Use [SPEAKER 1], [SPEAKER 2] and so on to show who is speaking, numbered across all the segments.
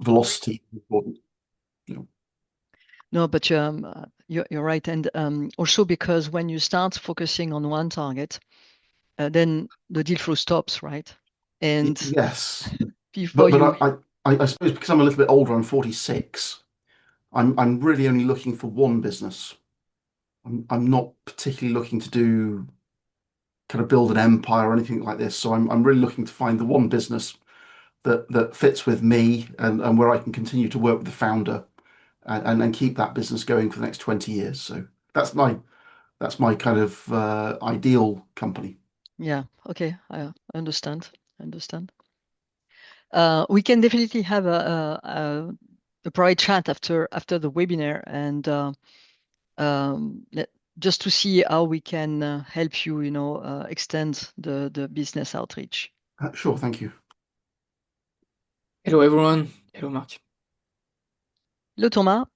[SPEAKER 1] velocity is important. You know.
[SPEAKER 2] No, but you're right. And also because when you start focusing on one target, then the deal flow stops, right? And
[SPEAKER 1] Yes,
[SPEAKER 2] before
[SPEAKER 1] but
[SPEAKER 2] you,
[SPEAKER 1] I suppose because I'm a little bit older, I'm 46. I'm really only looking for one business. I'm not particularly looking to do kind of build an empire or anything like this. So I'm really looking to find the one business that fits with me and where I can continue to work with the founder and keep that business going for the next 20 years. So that's my kind of ideal company.
[SPEAKER 2] yeah, okay, I understand. I understand. We can definitely have a private chat after the webinar and just to see how we can help you, extend the business outreach.
[SPEAKER 1] Sure, thank you.
[SPEAKER 3] Hello everyone. Hello Mark.
[SPEAKER 2] Hello, Thomas.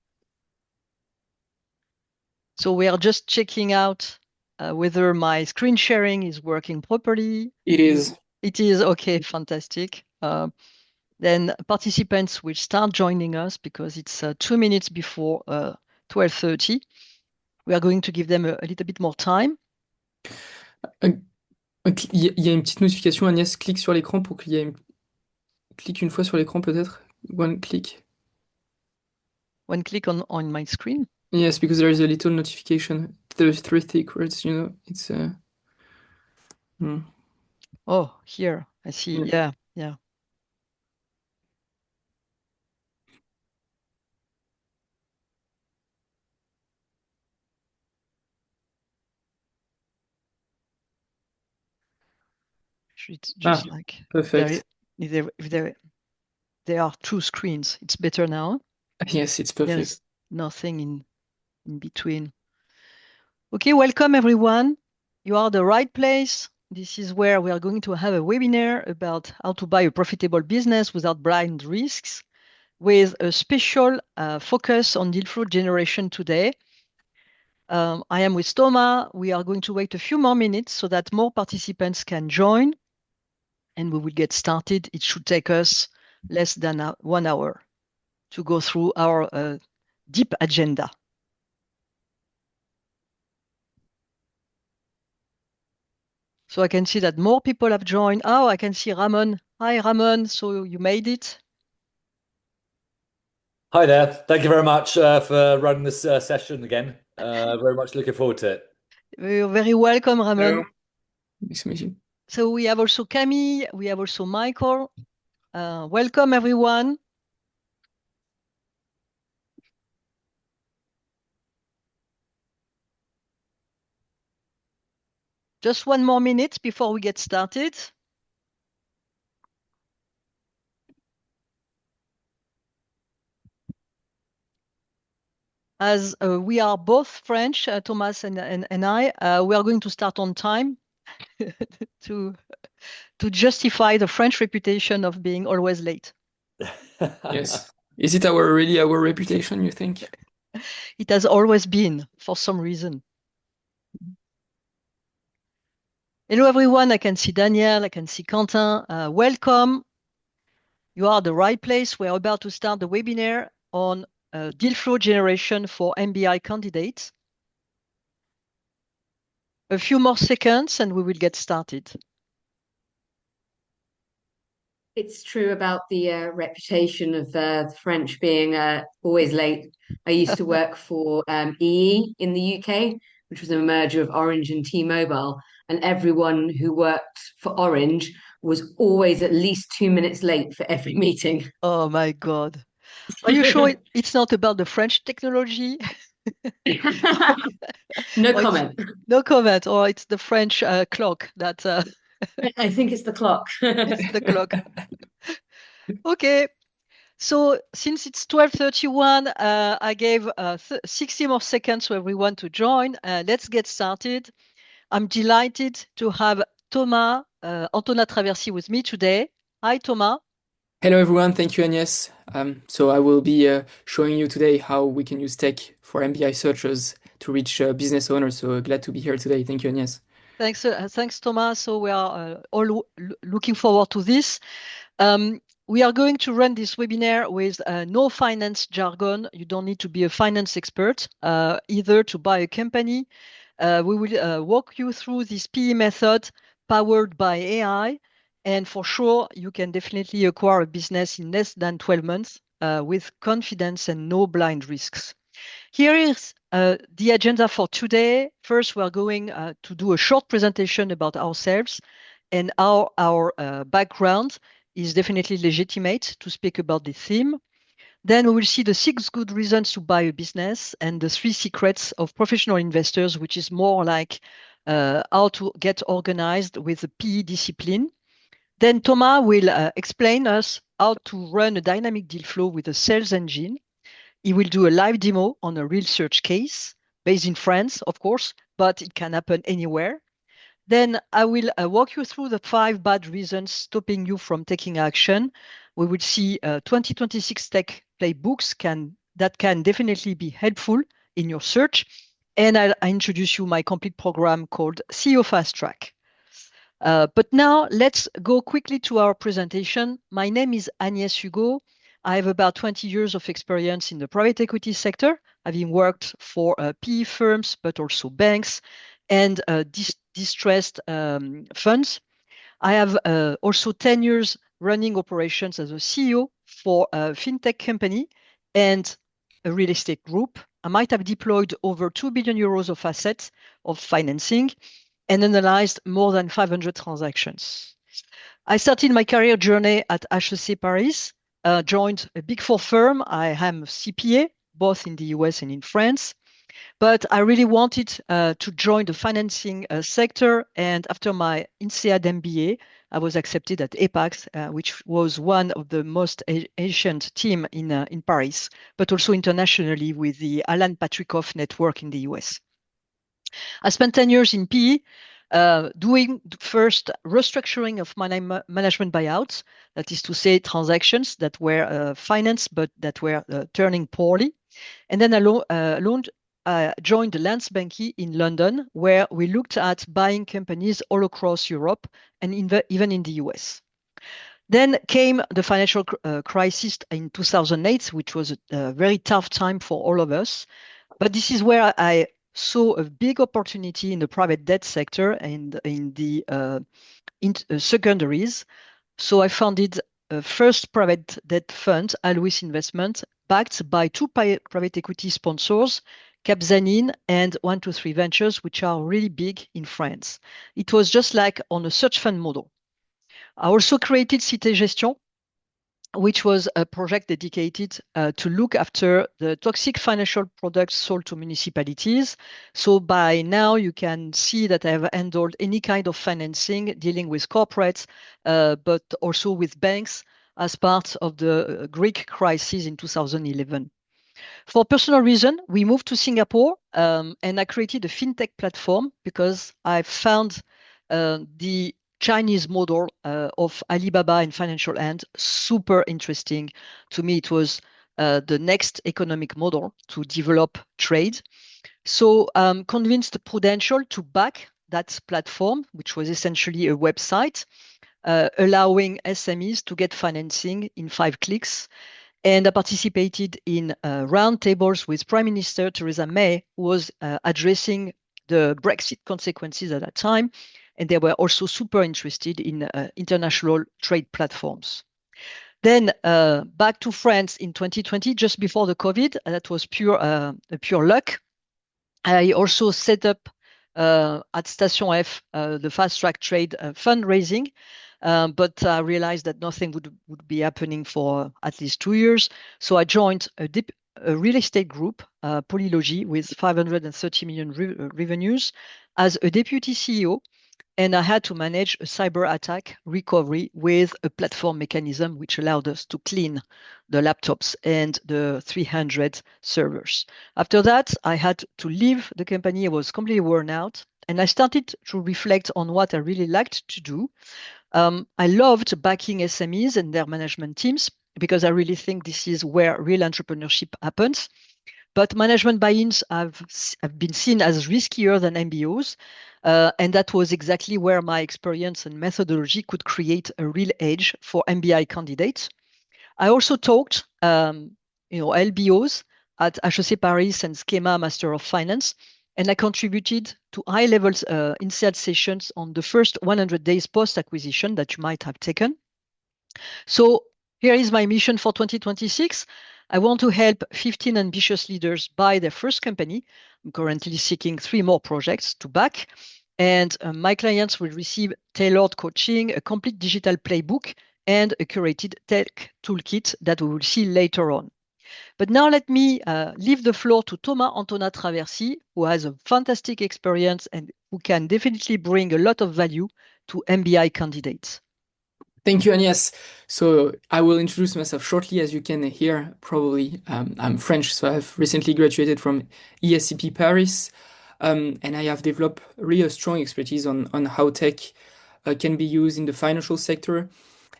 [SPEAKER 2] So we are just checking out whether my screen sharing is working properly.
[SPEAKER 3] It is.
[SPEAKER 2] It is okay, fantastic. Then participants will start joining us because it's 2 minutes before 12:30. We are going to give them a little bit more time.
[SPEAKER 3] Il y a une petite notification, Agnès, clique sur l'écran pour qu'il y ait clique une fois sur l'écran peut-être. One click.
[SPEAKER 2] One click on my screen.
[SPEAKER 3] Yes, because there is a little notification. There's three thick words, it's
[SPEAKER 2] Oh, here, I see. Yeah. It's just like
[SPEAKER 3] perfect.
[SPEAKER 2] there are two screens. It's better now.
[SPEAKER 3] Yes, it's perfect.
[SPEAKER 2] There's nothing in between. Okay, welcome everyone. You are the right place. This is where we are going to have a webinar about how to buy a profitable business without blind risks, with a special focus on deal flow generation today. I am with Thomas. We are going to wait a few more minutes so that more participants can join, and we will get started. It should take us less than 1 hour to go through our deep agenda. So I can see that more people have joined. Oh, I can see Ramon. Hi, Ramon. So you made it.
[SPEAKER 4] Hi there. Thank you very much for running this session again. Very much looking forward to it.
[SPEAKER 2] You're very welcome, Ramon.
[SPEAKER 3] Nice to meet you.
[SPEAKER 2] So we have also Camille. We have also Michael. Welcome, everyone. Just 1 more minute before we get started. As we are both French, Thomas and I, we are going to start on time to justify the French reputation of being always late.
[SPEAKER 3] Yes. Is it really our reputation, you think?
[SPEAKER 2] It has always been, for some reason. Hello, everyone. I can see Daniel. I can see Quentin. Welcome. You are the right place. We're about to start the webinar on deal flow generation for MBI candidates. A few more seconds and we will get started.
[SPEAKER 5] It's true about the reputation of the French being always late. I used to work for EE in the UK, which was a merger of Orange and T-Mobile, and everyone who worked for Orange was always at least 2 minutes late for every meeting.
[SPEAKER 2] Oh my God. Are you sure it's not about the French technology?
[SPEAKER 5] No comment.
[SPEAKER 2] No comment. Or it's the French clock that...
[SPEAKER 5] I think it's the clock.
[SPEAKER 2] It's the clock. Okay. So since it's 12:31, I gave 60 more seconds for everyone to join. Let's get started. I'm delighted to have Thomas Antona-Traversi with me today. Hi, Thomas.
[SPEAKER 3] Hello, everyone. Thank you, Agnès. So I will be showing you today how we can use tech for MBI searchers to reach business owners. So glad to be here today. Thank you, Agnès.
[SPEAKER 2] Thanks, Thomas. So we are all looking forward to this. we are going to run this webinar with no finance jargon. You don't need to be a finance expert either to buy a company. We will walk you through this PE method powered by AI. And for sure, you can definitely acquire a business in less than 12 months with confidence and no blind risks. Here is the agenda for today. First, we're going to do a short presentation about ourselves and our background is definitely legitimate to speak about the theme. Then we will see the 6 good reasons to buy a business and the 3 secrets of professional investors, which is more like how to get organized with the PE discipline. Then Thomas will explain us how to run a dynamic deal flow with a sales engine. He will do a live demo on a real search case based in France, of course, but it can happen anywhere. Then I will walk you through the 5 bad reasons stopping you from taking action. We will see 2026 tech playbooks that can definitely be helpful in your search. And I'll introduce you my complete program called CEO Fast Track. But now let's go quickly to our presentation. My name is Agnès Hugo. I have about 20 years of experience in the private equity sector, having worked for PE firms, but also banks and distressed funds. I have also 10 years running operations as a CEO for a fintech company and a real estate group. I might have deployed over 2 billion euros of assets of financing and analyzed more than 500 transactions. I started my career journey at HEC Paris, joined a big 4 firm. I am a CPA, both in the US and in France. But I really wanted to join the financing sector. And after my INSEAD MBA, I was accepted at Apax, which was one of the most ancient team in Paris, but also internationally with the Alan Patrikoff network in the US. I spent 10 years in PE, doing the first restructuring of management buyouts, that is to say transactions that were financed, but that were turning poorly. And then I joined the Landsbanki in London, where we looked at buying companies all across Europe and even in the US. Then came the financial crisis in 2008, which was a very tough time for all of us. But this is where I saw a big opportunity in the private debt sector and in the secondaries. So I founded a first private debt fund, Alois Investment, backed by 2 private equity sponsors, Capzanin and 123 Ventures, which are really big in France. It was just like on a search fund model. I also created Cité Gestion, which was a project dedicated to look after the toxic financial products sold to municipalities. So by now you can see that I have handled any kind of financing dealing with corporates, but also with banks as part of the Greek crisis in 2011. For personal reason, we moved to Singapore and I created a fintech platform because I found the Chinese model of Alibaba and Financial End super interesting. To me, it was the next economic model to develop trade. So I'm convinced Prudential to back that platform, which was essentially a website allowing SMEs to get financing in 5 clicks. And I participated in roundtables with Prime Minister Theresa May, who was addressing the Brexit consequences at that time. And they were also super interested in international trade platforms. Then back to France in 2020, just before the COVID, that was pure luck. I also set up at Station F the fast track trade fundraising, but I realized that nothing would be happening for at least 2 years. So I joined a real estate group, Polylogy, with 530 million revenues as a deputy CEO. And I had to manage a cyber attack recovery with a platform mechanism which allowed us to clean the laptops and the 300 servers. After that, I had to leave the company. I was completely worn out. And I started to reflect on what I really liked to do. I loved backing SMEs and their management teams because I really think this is where real entrepreneurship happens. But management buy-ins have been seen as riskier than MBOs. And that was exactly where my experience and methodology could create a real edge for MBI candidates. I also taught, LBOs at HEC Paris and Schema Master of Finance, and I contributed to high-level insight sessions on the first 100 days post-acquisition that you might have taken. So here is my mission for 2026. I want to help 15 ambitious leaders buy their first company. I'm currently seeking 3 more projects to back. And my clients will receive tailored coaching, a complete digital playbook, and a curated tech toolkit that we will see later on. But now let me leave the floor to Thomas Antona-Traversi, who has a fantastic experience and who can definitely bring a lot of value to MBI candidates.
[SPEAKER 3] Thank you, Agnès. So I will introduce myself shortly. As you can hear, probably I'm French, so I've recently graduated from ESCP Paris, and I have developed really a strong expertise on how tech can be used in the financial sector.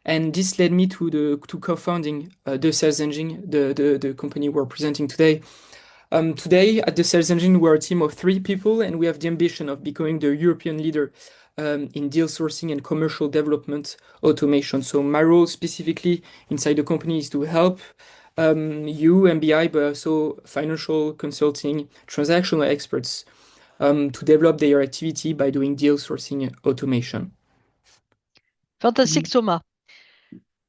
[SPEAKER 3] And this led me to co-founding the Sales Engine, the company we're presenting today. Today at the Sales Engine, we're a team of 3 people, and we have the ambition of becoming the European leader in deal sourcing and commercial development automation. So my role specifically inside the company is to help you, MBI, but also financial consulting, transactional experts to develop their activity by doing deal sourcing automation.
[SPEAKER 2] Fantastic, Thomas.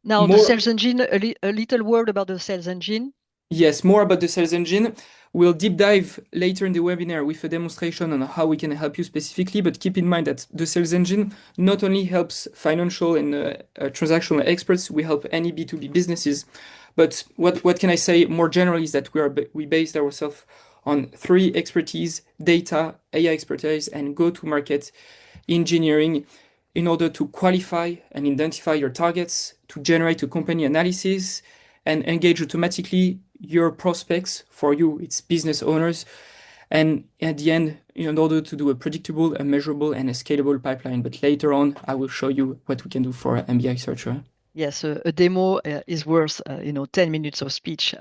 [SPEAKER 2] Now, the Sales Engine, a little word about the Sales Engine.
[SPEAKER 3] Yes, more about the Sales Engine. We'll deep dive later in the webinar with a demonstration on how we can help you specifically, but keep in mind that the Sales Engine not only helps financial and transactional experts, we help any B2B businesses. But what can I say more generally is that we based ourselves on 3 expertise: data, AI expertise, and go-to-market engineering, in order to qualify and identify your targets, to generate a company analysis, and engage automatically your prospects for you, its business owners, and at the end, in order to do a predictable, a measurable, and a scalable pipeline. But later on, I will show you what we can do for MBI Searcher.
[SPEAKER 2] Yes, a demo is worth 10 minutes of speech.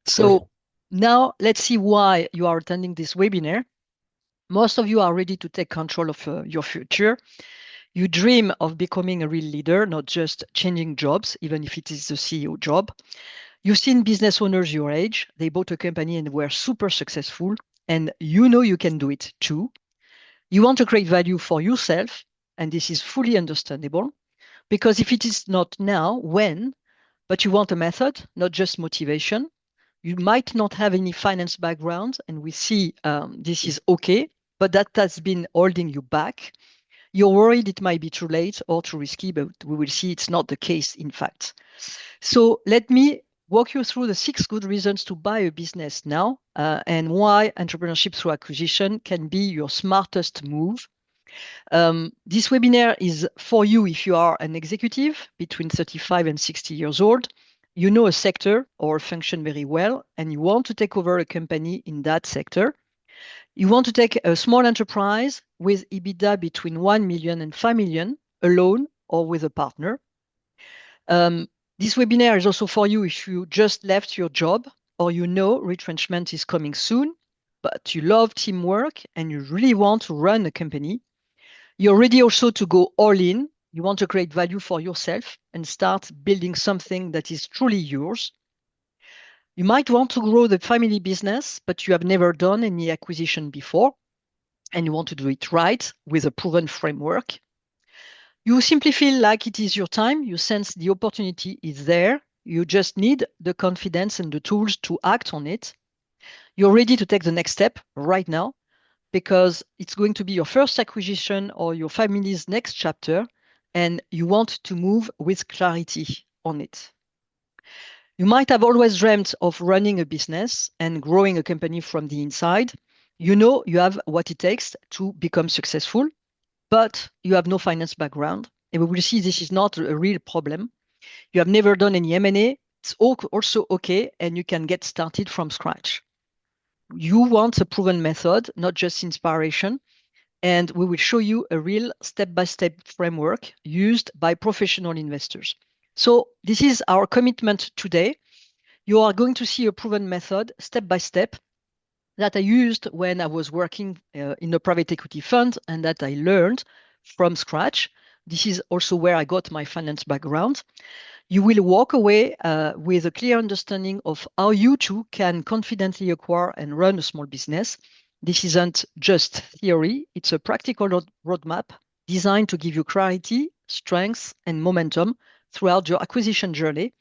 [SPEAKER 2] So now let's see why you are attending this webinar. Most of you are ready to take control of your future. You dream of becoming a real leader, not just changing jobs, even if it is the CEO job. You've seen business owners your age. They bought a company and were super successful, and you know you can do it too. You want to create value for yourself, and this is fully understandable, because if it is not now, when? But you want a method, not just motivation. You might not have any finance background, and we see this is okay, but that has been holding you back. You're worried it might be too late or too risky, but we will see it's not the case, in fact. So let me walk you through the 6 good reasons to buy a business now and why entrepreneurship through acquisition can be your smartest move. This webinar is for you if you are an executive between 35 and 60 years old. You know a sector or a function very well, and you want to take over a company in that sector. You want to take a small enterprise with EBITDA between 1 million and 5 million, alone or with a partner. This webinar is also for you if you just left your job or you know retrenchment is coming soon, but you love teamwork and you really want to run a company. You're ready also to go all in. You want to create value for yourself and start building something that is truly yours. You might want to grow the family business, but you have never done any acquisition before, and you want to do it right with a proven framework. You simply feel like it is your time. You sense the opportunity is there. You just need the confidence and the tools to act on it. You're ready to take the next step right now because it's going to be your first acquisition or your family's next chapter, and you want to move with clarity on it. You might have always dreamt of running a business and growing a company from the inside. You know you have what it takes to become successful, but you have no finance background. And we will see this is not a real problem. You have never done any M&A. It's also okay, and you can get started from scratch. You want a proven method, not just inspiration. And we will show you a real step-by-step framework used by professional investors. So this is our commitment today. You are going to see a proven method, step-by-step, that I used when I was working in a private equity fund and that I learned from scratch. This is also where I got my finance background. You will walk away with a clear understanding of how you too can confidently acquire and run a small business. This isn't just theory, it's a practical roadmap designed to give you clarity, strength, and momentum throughout your acquisition journey.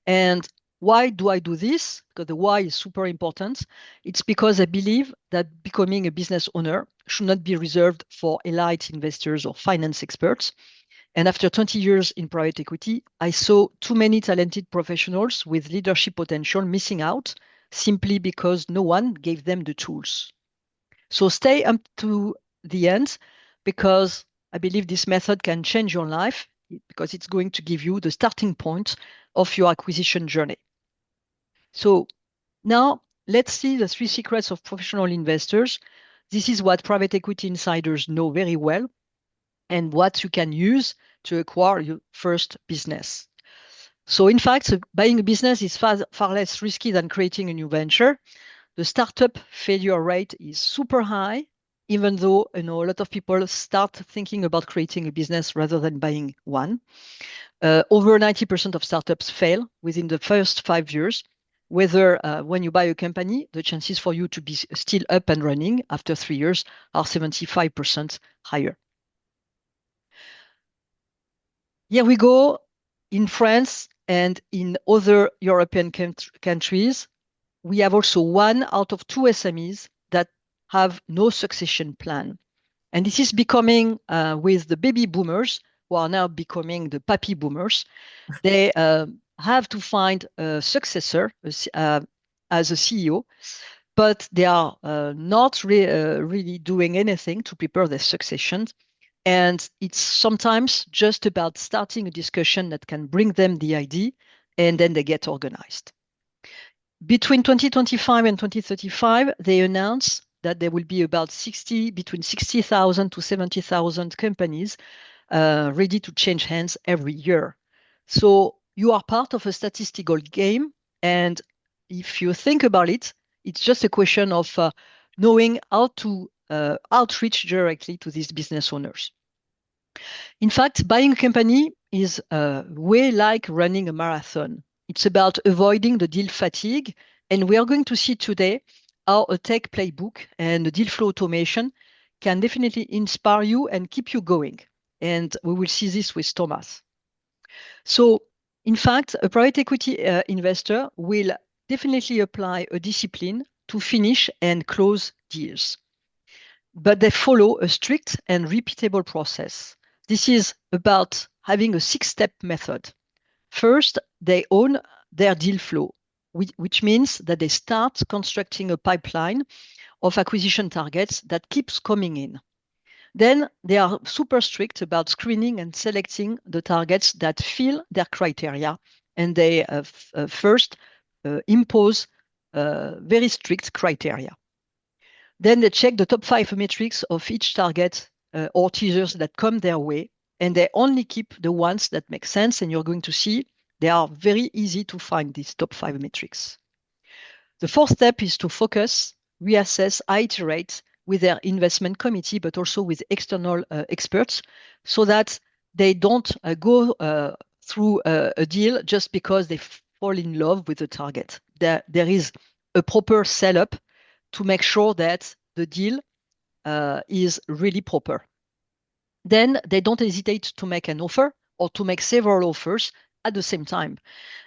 [SPEAKER 2] And why do I do this? Because the why is super important. It's because I believe that becoming a business owner should not be reserved for elite investors or finance experts. And after 20 years in private equity, I saw too many talented professionals with leadership potential missing out simply because no one gave them the tools. So stay up to the end, because I believe this method can change your life, because it's going to give you the starting point of your acquisition journey. So now let's see the 3 secrets of professional investors. This is what private equity insiders know very well and what you can use to acquire your first business. So in fact, buying a business is far less risky than creating a new venture. The startup failure rate is super high, even though a lot of people start thinking about creating a business rather than buying one. Over 90% of startups fail within the first 5 years. Whether when you buy a company, the chances for you to be still up and running after 3 years are 75% higher. Here we go. In France and in other European countries, we have also 1 out of 2 SMEs that have no succession plan. And this is becoming, with the baby boomers, who are now becoming the pappy boomers, they have to find a successor as a CEO, but they are not really doing anything to prepare their succession. And it's sometimes just about starting a discussion that can bring them the idea, and then they get organized. Between 2025 and 2035, they announce that there will be about between 60,000 to 70,000 companies ready to change hands every year. So you are part of a statistical game. And if you think about it, it's just a question of knowing how to outreach directly to these business owners. In fact, buying a company is way like running a marathon. It's about avoiding the deal fatigue. And we are going to see today how a tech playbook and a deal flow automation can definitely inspire you and keep you going. And we will see this with Thomas. So, in fact, a private equity investor will definitely apply a discipline to finish and close deals. But they follow a strict and repeatable process. This is about having a 6-step method. First, they own their deal flow, which means that they start constructing a pipeline of acquisition targets that keeps coming in. Then they are super strict about screening and selecting the targets that fill their criteria. And they first impose very strict criteria. Then they check the top 5 metrics of each target or teasers that come their way. And they only keep the ones that make sense. And you're going to see they are very easy to find, these top 5 metrics. The 4th step is to focus, reassess, iterate with their investment committee, but also with external experts, so that they don't go through a deal just because they fall in love with the target. There is a proper setup to make sure that the deal is really proper. Then they don't hesitate to make an offer or to make several offers at the same time.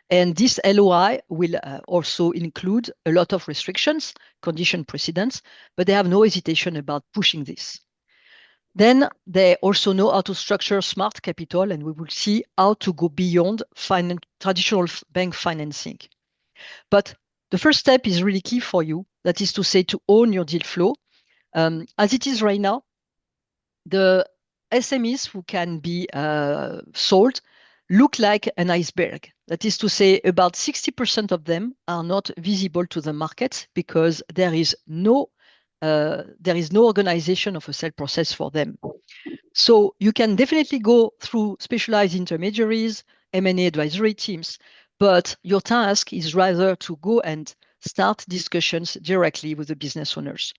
[SPEAKER 2] And this LOI will also include a lot of restrictions, condition precedents, but they have no hesitation about pushing this. Then they also know how to structure smart capital, and we will see how to go beyond traditional bank financing. But the first step is really key for you. That is to say, to own your deal flow. As it is right now, the SMEs who can be sold look like an iceberg. That is to say, about 60% of them are not visible to the market because there is no organization of a sale process for them. So you can definitely go through specialized intermediaries, M&A advisory teams, but your task is rather to go and start discussions directly with the business owners.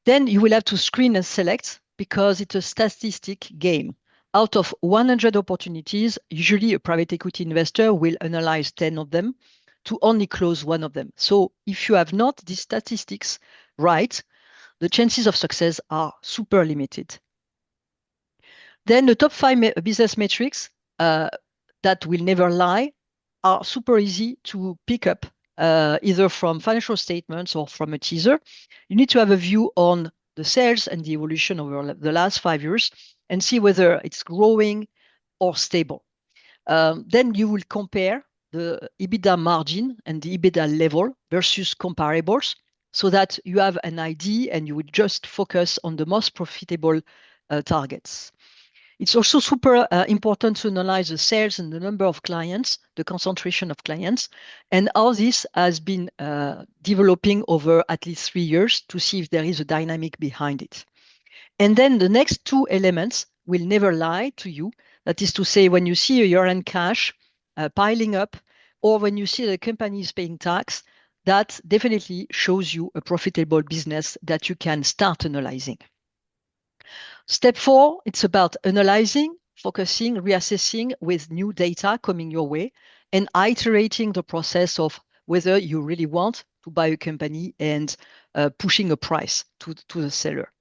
[SPEAKER 2] Then you will have to screen and select because it's a statistic game. out of 100 opportunities, usually a private equity investor will analyze 10 of them to only close one of them. So if you have not these statistics right, the chances of success are super limited. Then the top 5 business metrics that will never lie are super easy to pick up either from financial statements or from a teaser. You need to have a view on the sales and the evolution over the last 5 years and see whether it's growing or stable. Then you will compare the EBITDA margin and the EBITDA level versus comparables so that you have an idea and you will just focus on the most profitable targets. It's also super important to analyze the sales and the number of clients, the concentration of clients, and how this has been developing over at least 3 years to see if there is a dynamic behind it. And then the next 2 elements will never lie to you. That is to say, when you see a year-end cash piling up, or when you see the company is paying tax, that definitely shows you a profitable business that you can start analyzing. Step 4, it's about analyzing, focusing, reassessing with new data coming your way, and iterating the process of whether you really want to buy a company and pushing a price to the seller.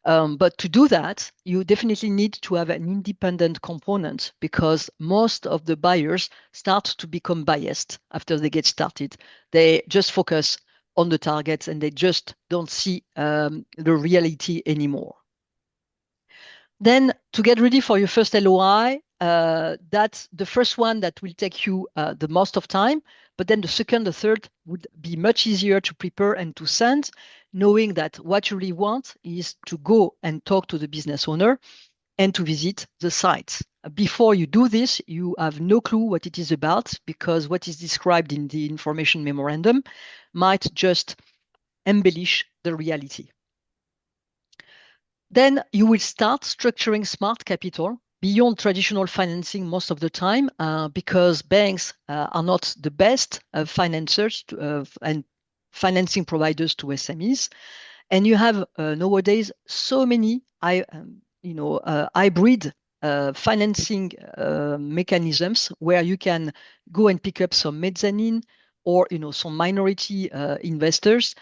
[SPEAKER 2] But to do that, you definitely need to have an independent component because most of the buyers start to become biased after they get started. They just focus on the targets and they just don't see the reality anymore. Then to get ready for your first LOI, that's the first one that will take you the most of time. But then the second, the third would be much easier to prepare and to send, knowing that what you really want is to go and talk to the business owner and to visit the site. Before you do this, you have no clue what it is about because what is described in the information memorandum might just embellish the reality. Then you will start structuring smart capital beyond traditional financing most of the time because banks are not the best financiers and financing providers to SMEs. And you have nowadays so many hybrid financing mechanisms where you can go and pick up some mezzanine or some minority investors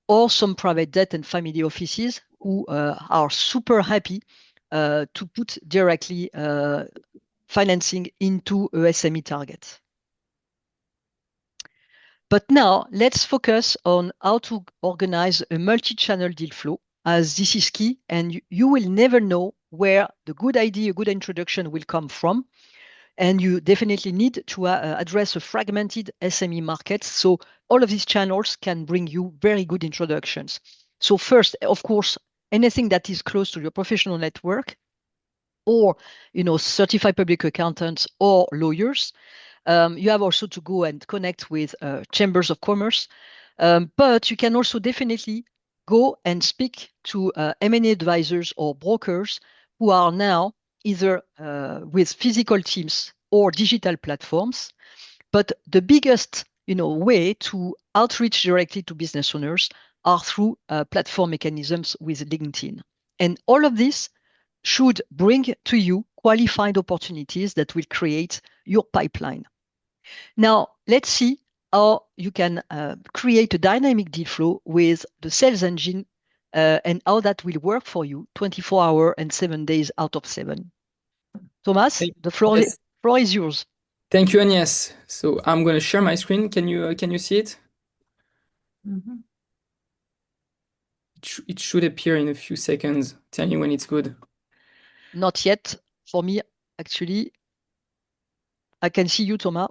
[SPEAKER 2] or some private debt and family offices who are super happy to put directly financing into a SME target. But now let's focus on how to organize a multi-channel deal flow, as this is key, and you will never know where the good idea, a good introduction will come from. And you definitely need to address a fragmented SME market. So all of these channels can bring you very good introductions. So first, of course, anything that is close to your professional network or certified public accountants or lawyers. You have also to go and connect with chambers of commerce. But you can also definitely go and speak to M&A advisors or brokers who are now either with physical teams or digital platforms. But the biggest way to outreach directly to business owners are through platform mechanisms with LinkedIn. And all of this should bring to you qualified opportunities that will create your pipeline. Now, let's see how you can create a dynamic deal flow with the sales engine and how that will work for you 24 hours and 7 days out of 7. Thomas, the floor is yours.
[SPEAKER 3] Thank you, Agnès. So I'm going to share my screen. Can you see it?
[SPEAKER 2] Mm-hmm.
[SPEAKER 3] It should appear in a few seconds. Tell me when it's good.
[SPEAKER 2] Not yet. For me, actually, I can see you, Thomas.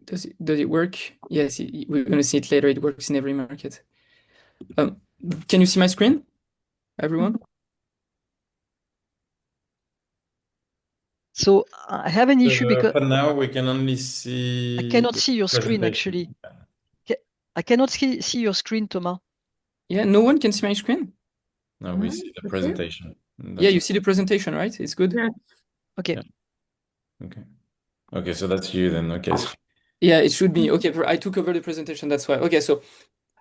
[SPEAKER 3] Does it work? Yes, we're going to see it later. It works in every market. Can you see my screen, everyone?
[SPEAKER 2] So I have an issue because
[SPEAKER 6] for now we can only see.
[SPEAKER 2] I cannot see your screen actually. I cannot see your screen, Thomas.
[SPEAKER 3] Yeah, no one can see my screen.
[SPEAKER 6] No, we see the presentation.
[SPEAKER 3] Yeah, you see the presentation, right? It's good.
[SPEAKER 2] Yeah. Okay.
[SPEAKER 6] Yeah. Okay, so that's you then. Okay.
[SPEAKER 3] Yeah, it should be. Okay, I took over the presentation. That's why. Okay, so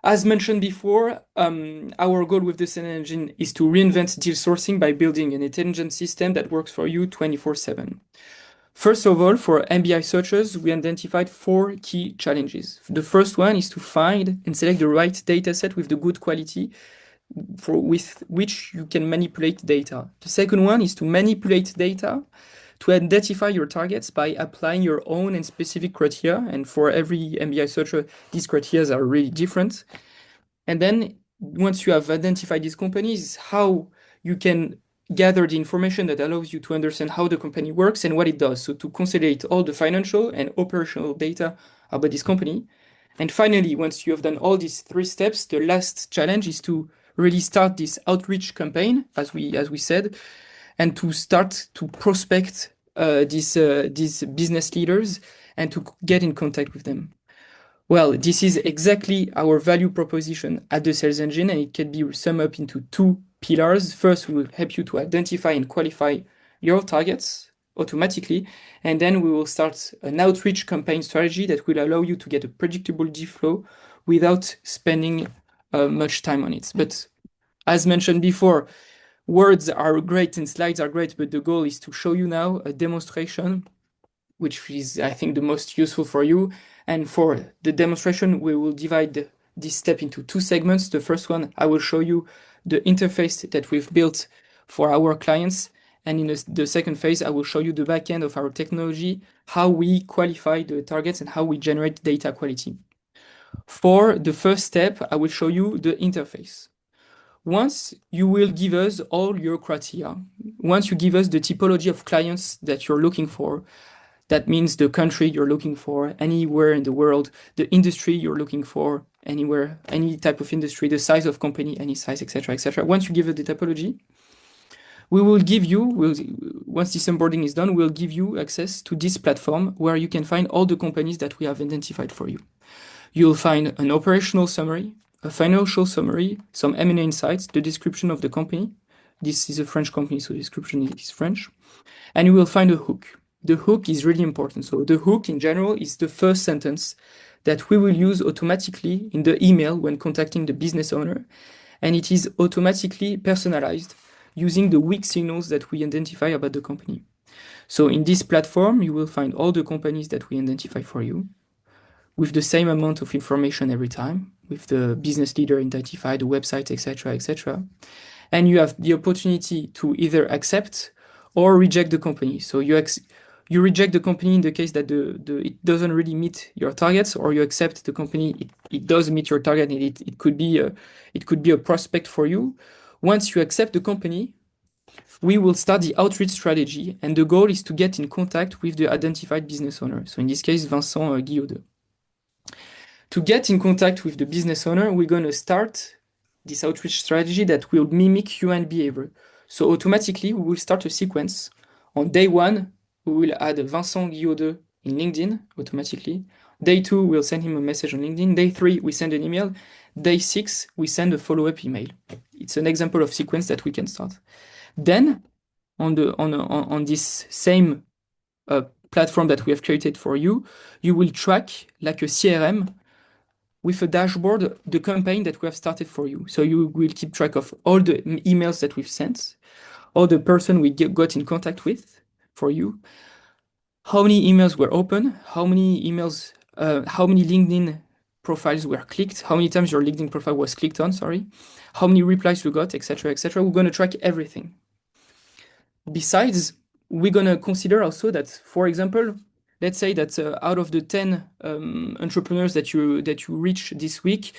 [SPEAKER 3] As mentioned before, our goal with the Send Engine is to reinvent deal sourcing by building an intelligent system that works for you 24/7. First of all, for MBI searchers, we identified 4 key challenges. The first one is to find and select the right dataset with the good quality with which you can manipulate data. The second one is to manipulate data to identify your targets by applying your own and specific criteria. And for every MBI searcher, these criteria are really different. And then once you have identified these companies, how you can gather the information that allows you to understand how the company works and what it does. So to consolidate all the financial and operational data about this company. And finally, once you have done all these 3 steps, the last challenge is to really start this outreach campaign, as we said, and to start to prospect these business leaders and to get in contact with them. Well, this is exactly our value proposition at the Sales Engine, and it can be summed up into 2 pillars. First, we will help you to identify and qualify your targets automatically, and then we will start an outreach campaign strategy that will allow you to get a predictable deal flow without spending much time on it. But as mentioned before, words are great and slides are great, but the goal is to show you now a demonstration, which is, I think, the most useful for you. And for the demonstration, we will divide this step into 2 segments. The first one, I will show you the interface that we've built for our clients. And in the second phase, I will show you the back end of our technology, how we qualify the targets and how we generate data quality. For the first step, I will show you the interface. Once you will give us all your criteria, once you give us the typology of clients that you're looking for, that means the country you're looking for, anywhere in the world, the industry you're looking for, anywhere, any type of industry, the size of company, any size, etc., etc. Once you give us the typology, we will give you, once this onboarding is done, we'll give you access to this platform where you can find all the companies that we have identified for you. You'll find an operational summary, a financial summary, some M&A insights, the description of the company. This is a French company, so the description is French. And you will find a hook. The hook is really important. So the hook in general is the first sentence that we will use automatically in the email when contacting the business owner. And it is automatically personalized using the weak signals that we identify about the company. So in this platform, you will find all the companies that we identify for you with the same amount of information every time, with the business leader identified, the website, etc., etc. And you have the opportunity to either accept or reject the company. So you reject the company in the case that it doesn't really meet your targets, or you accept the company, it does meet your target, and it could be a prospect for you. Once you accept the company, we will start the outreach strategy, and the goal is to get in contact with the identified business owner. So in this case, Vincent Guillaudeux. To get in contact with the business owner, we're going to start this outreach strategy that will mimic human behavior. So automatically, we will start a sequence. On day 1, we will add Vincent Guillaudeux in LinkedIn automatically. Day 2, we'll send him a message on LinkedIn. Day 3, we send an email. Day 6, we send a follow-up email. It's an example of sequence that we can start. Then, on this same platform that we have created for you, you will track, like a CRM, with a dashboard, the campaign that we have started for you. So you will keep track of all the emails that we've sent, all the person we got in contact with for you, how many emails were open, how many emails, how many LinkedIn profiles were clicked, how many times your LinkedIn profile was clicked on, sorry, how many replies you got, etc., etc. We're going to track everything. Besides, we're going to consider also that, for example, let's say that out of the 10 entrepreneurs that you reach this week,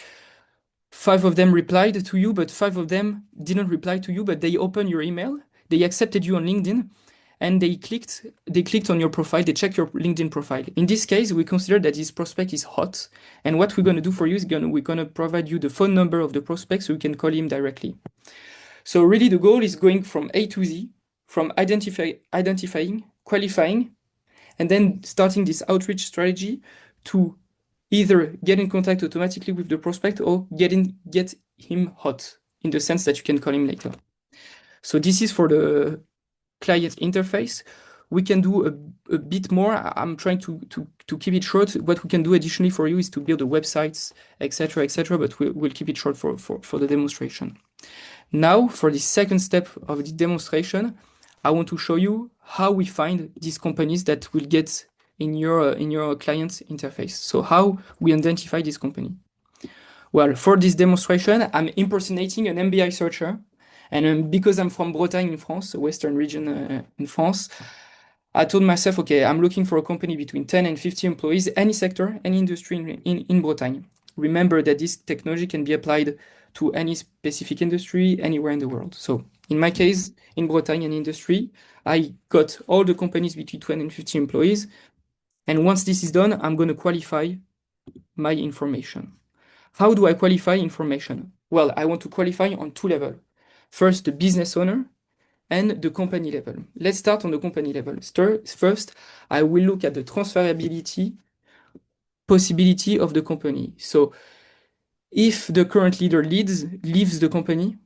[SPEAKER 3] 5 of them replied to you, but 5 of them didn't reply to you, but they opened your email, they accepted you on LinkedIn, and they clicked on your profile, they checked your LinkedIn profile. In this case, we consider that this prospect is hot, and what we're going to do for you is we're going to provide you the phone number of the prospect so you can call him directly. So really the goal is going from A to Z, from identifying, qualifying, and then starting this outreach strategy to either get in contact automatically with the prospect or get him hot, in the sense that you can call him later. So this is for the client interface. we can do a bit more. I'm trying to keep it short. What we can do additionally for you is to build the websites, etc., etc. But we'll keep it short for the demonstration. Now, for the second step of the demonstration, I want to show you how we find these companies that will get in your client interface. So how we identify this company. Well, for this demonstration, I'm impersonating an MBI searcher. And because I'm from Bretagne in France, a western region in France, I told myself, okay, I'm looking for a company between 10 and 50 employees, any sector, any industry in Bretagne. Remember that this technology can be applied to any specific industry anywhere in the world. So in my case, in Bretagne, an industry, I got all the companies between 20 and 50 employees. And once this is done, I'm going to qualify my information. How do I qualify information? Well, I want to qualify on two levels. First, the business owner and the company level. Let's start on the company level. First, I will look at the transferability possibility of the company. So if the current leader leaves the company,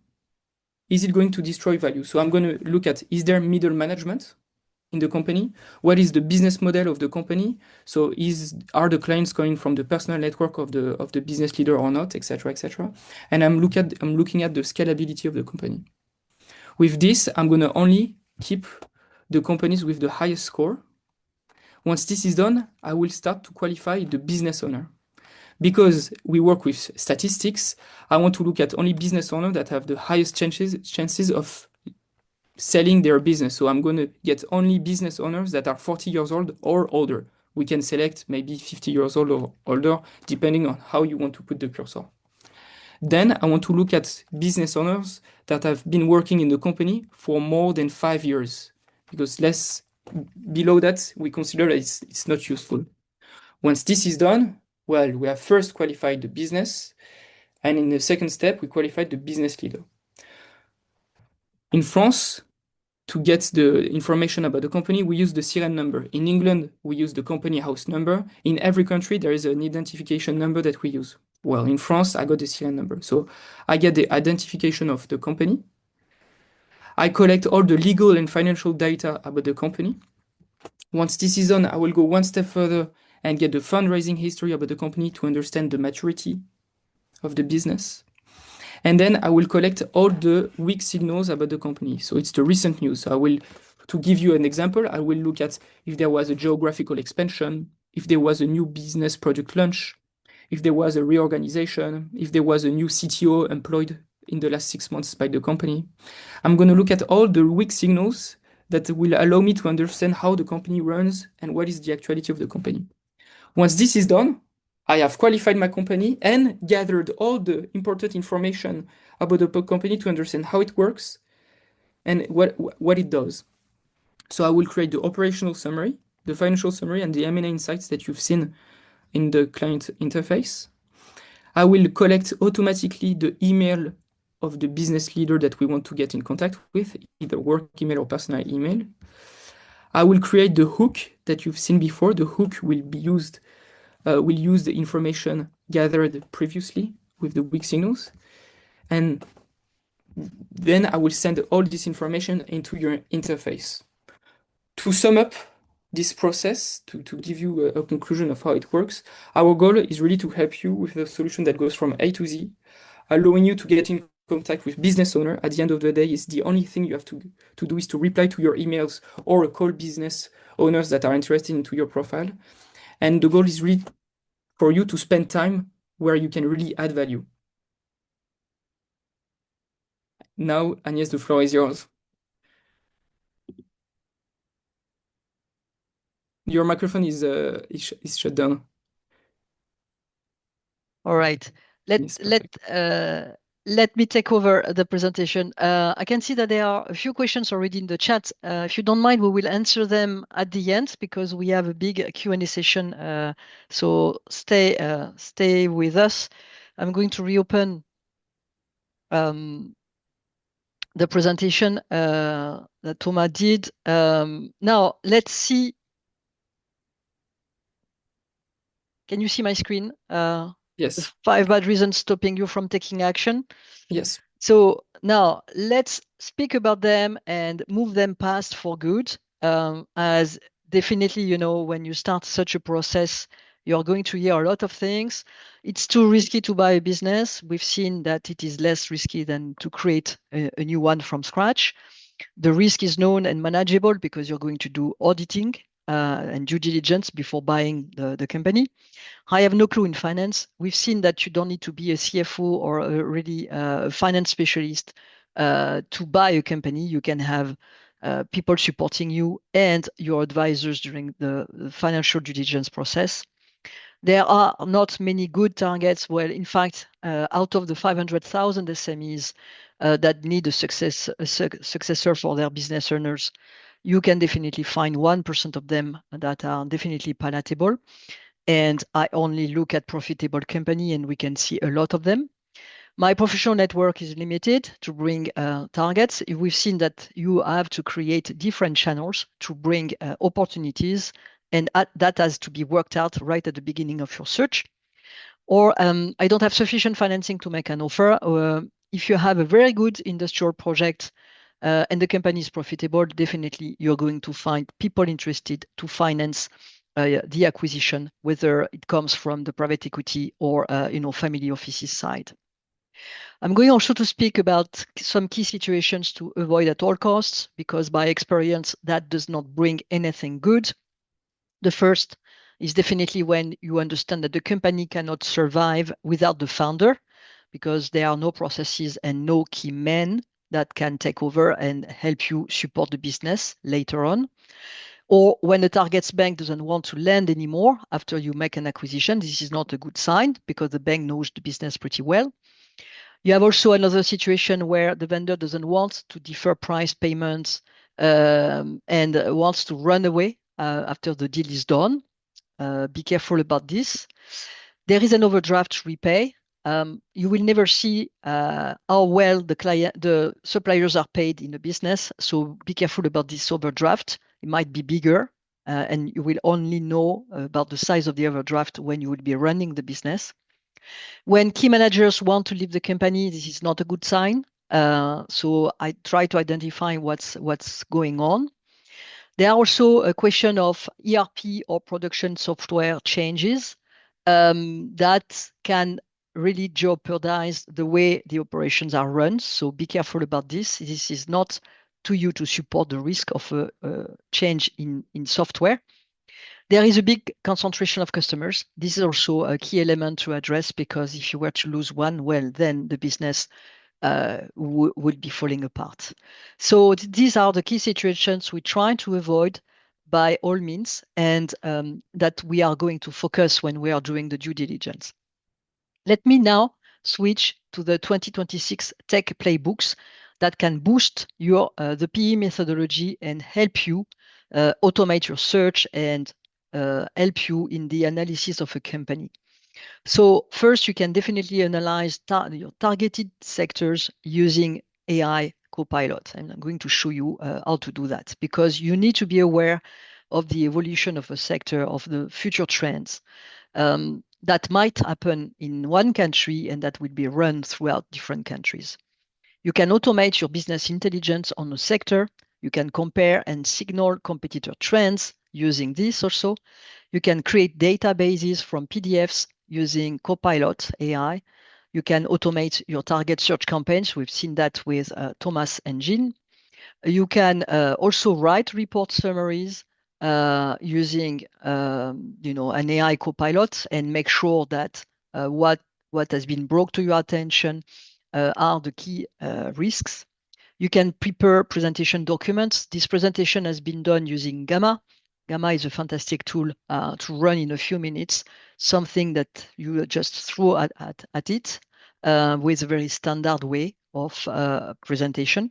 [SPEAKER 3] is it going to destroy value? So I'm going to look at, is there middle management in the company? What is the business model of the company? So are the clients coming from the personal network of the business leader or not, etc., etc. And I'm looking at the scalability of the company. With this, I'm going to only keep the companies with the highest score. Once this is done, I will start to qualify the business owner. Because we work with statistics, I want to look at only business owners that have the highest chances of selling their business. So I'm going to get only business owners that are 40 years old or older. We can select maybe 50 years old or older, depending on how you want to put the cursor. Then I want to look at business owners that have been working in the company for more than 5 years, because below that, we consider that it's not useful. Once this is done, well, we have first qualified the business, and in the second step, we qualified the business leader. In France, to get the information about the company, we use the SIREN number. In England, we use the company house number. In every country, there is an identification number that we use. Well, in France, I got the SIREN number. So I get the identification of the company. I collect all the legal and financial data about the company. Once this is done, I will go one step further and get the fundraising history about the company to understand the maturity of the business. And then I will collect all the weak signals about the company. So it's the recent news. So to give you an example, I will look at if there was a geographical expansion, if there was a new business product launch, if there was a reorganization, if there was a new CTO employed in the last 6 months by the company. I'm going to look at all the weak signals that will allow me to understand how the company runs and what is the actuality of the company. Once this is done, I have qualified my company and gathered all the important information about the company to understand how it works and what it does. So I will create the operational summary, the financial summary, and the M&A insights that you've seen in the client interface. I will collect automatically the email of the business leader that we want to get in contact with, either work email or personal email. I will create the hook that you've seen before. The hook will use the information gathered previously with the weak signals. And then I will send all this information into your interface. To sum up this process, to give you a conclusion of how it works, our goal is really to help you with a solution that goes from A to Z, allowing you to get in contact with business owner. At the end of the day, is the only thing you have to do is to reply to your emails or call business owners that are interested into your profile. And the goal is really for you to spend time where you can really add value. Now, Agnès, the floor is yours. Your microphone is shut down.
[SPEAKER 2] All right.
[SPEAKER 3] Yes,
[SPEAKER 2] Let me take over the presentation. I can see that there are a few questions already in the chat. If you don't mind, we will answer them at the end because we have a big Q&A session. So stay with us. I'm going to reopen the presentation that Thomas did. Now, let's see. Can you see my screen?
[SPEAKER 3] Yes.
[SPEAKER 2] 5 bad reasons stopping you from taking action.
[SPEAKER 3] Yes.
[SPEAKER 2] So now let's speak about them and move them past for good. as definitely, you know, when you start such a process, you're going to hear a lot of things. It's too risky to buy a business. We've seen that it is less risky than to create a new one from scratch. The risk is known and manageable because you're going to do auditing and due diligence before buying the company. I have no clue in finance. We've seen that you don't need to be a CFO or a really finance specialist to buy a company. You can have people supporting you and your advisors during the financial due diligence process. There are not many good targets. Well, in fact, out of the 500,000 SMEs that need a successor for their business owners, you can definitely find 1% of them that are definitely palatable. And I only look at profitable company, and we can see a lot of them. My professional network is limited to bring targets. We've seen that you have to create different channels to bring opportunities, and that has to be worked out right at the beginning of your search. Or I don't have sufficient financing to make an offer. If you have a very good industrial project and the company is profitable, definitely you're going to find people interested to finance the acquisition, whether it comes from the private equity or family offices side. I'm going also to speak about some key situations to avoid at all costs, because by experience, that does not bring anything good. The first is definitely when you understand that the company cannot survive without the founder, because there are no processes and no key men that can take over and help you support the business later on. Or when the target's bank doesn't want to lend anymore after you make an acquisition, this is not a good sign because the bank knows the business pretty well. You have also another situation where the vendor doesn't want to defer price payments and wants to run away after the deal is done. Be careful about this. There is an overdraft repay. You will never see how well the suppliers are paid in the business. So be careful about this overdraft. It might be bigger, and you will only know about the size of the overdraft when you will be running the business. When key managers want to leave the company, this is not a good sign. So I try to identify what's going on. There are also a question of ERP or production software changes that can really jeopardize the way the operations are run. So be careful about this. This is not to you to support the risk of a change in software. There is a big concentration of customers. This is also a key element to address, because if you were to lose one, well, then the business would be falling apart. So these are the key situations we try to avoid by all means, and that we are going to focus when we are doing the due diligence. Let me now switch to the 2026 tech playbooks that can boost your the PE methodology and help you automate your search and help you in the analysis of a company. So first, you can definitely analyze your targeted sectors using AI Copilot. And I'm going to show you how to do that, because you need to be aware of the evolution of a sector, of the future trends that might happen in one country and that will be run throughout different countries. You can automate your business intelligence on a sector. You can compare and signal competitor trends using this also. You can create databases from PDFs using Copilot AI. You can automate your target search campaigns. We've seen that with Thomas and Jean. You can also write report summaries using an AI Copilot and make sure that what has been brought to your attention are the key risks. You can prepare presentation documents. This presentation has been done using Gamma. Gamma is a fantastic tool to run in a few minutes, something that you just throw at it with a very standard way of presentation.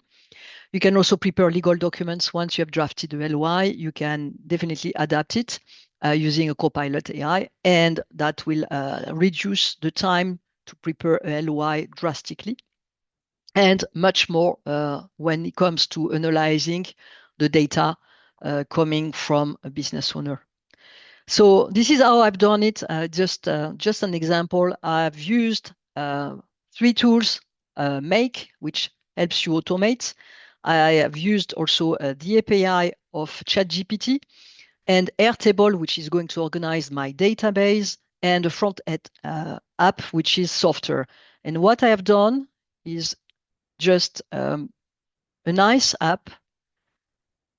[SPEAKER 2] You can also prepare legal documents. Once you have drafted the LOI, you can definitely adapt it using a Copilot AI, and that will reduce the time to prepare a LOI drastically, and much more when it comes to analyzing the data coming from a business owner. So this is how I've done it. Just an example. I've used 3 tools, Make, which helps you automate. I have used also the API of ChatGPT, and Airtable, which is going to organize my database, and a front-end app, which is software. And what I have done is just a nice app.